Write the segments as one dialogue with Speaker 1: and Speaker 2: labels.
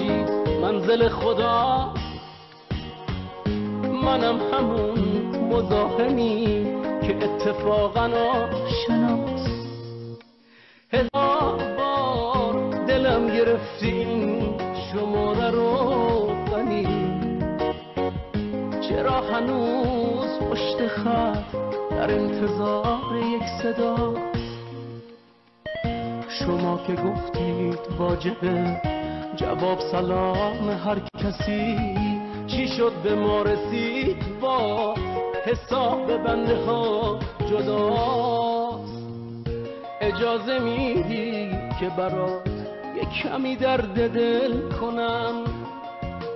Speaker 1: خورشید منزل خدا، منم همون مزاحمی که اتفاقا آشناست. هزار بار دلم گرفتی این شماره رو غنی، چرا هنوز پشت خط در انتظار یک صدا؟ شما که گفتید واجبه جواب سلام هر کسی، چی شد به ما رسید با حساب بنده ها جداست؟ اجازه میدی که برات یک کمی درد دل کنم؟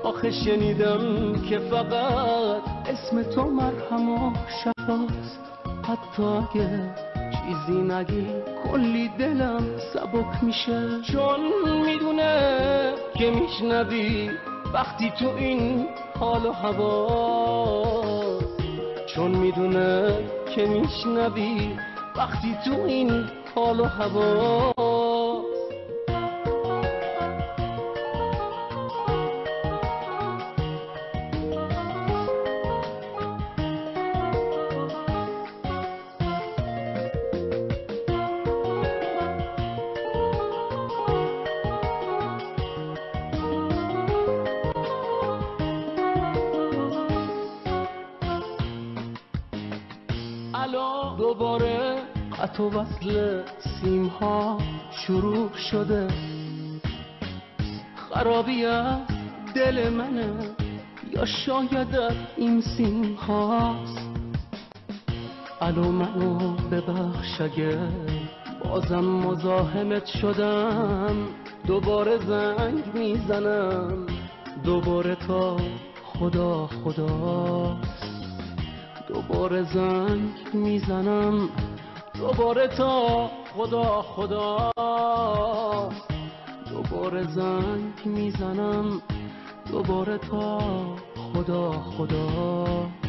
Speaker 1: آخه شنیدم که فقط اسم تو مرهم و شفاست. حتی اگه چیزی نگی کلی دلم سبک میشه، چون میدونه که میشنوی وقتی تو این حال و هوا، چون میدونه که میشنوی وقتی تو این حال و هوا. الان دوباره قطع و وصل سیم ها شروع شده، خرابی از دل منه یا شاید این سیم هاست. الو منو ببخش اگه بازم مزاحمت شدم، دوباره زنگ میزنم دوباره تا خدا خداست. دوباره زنگ میزنم دوباره تا خدا خداست. دوباره زنگ میزنم دوباره تا خدا خداست.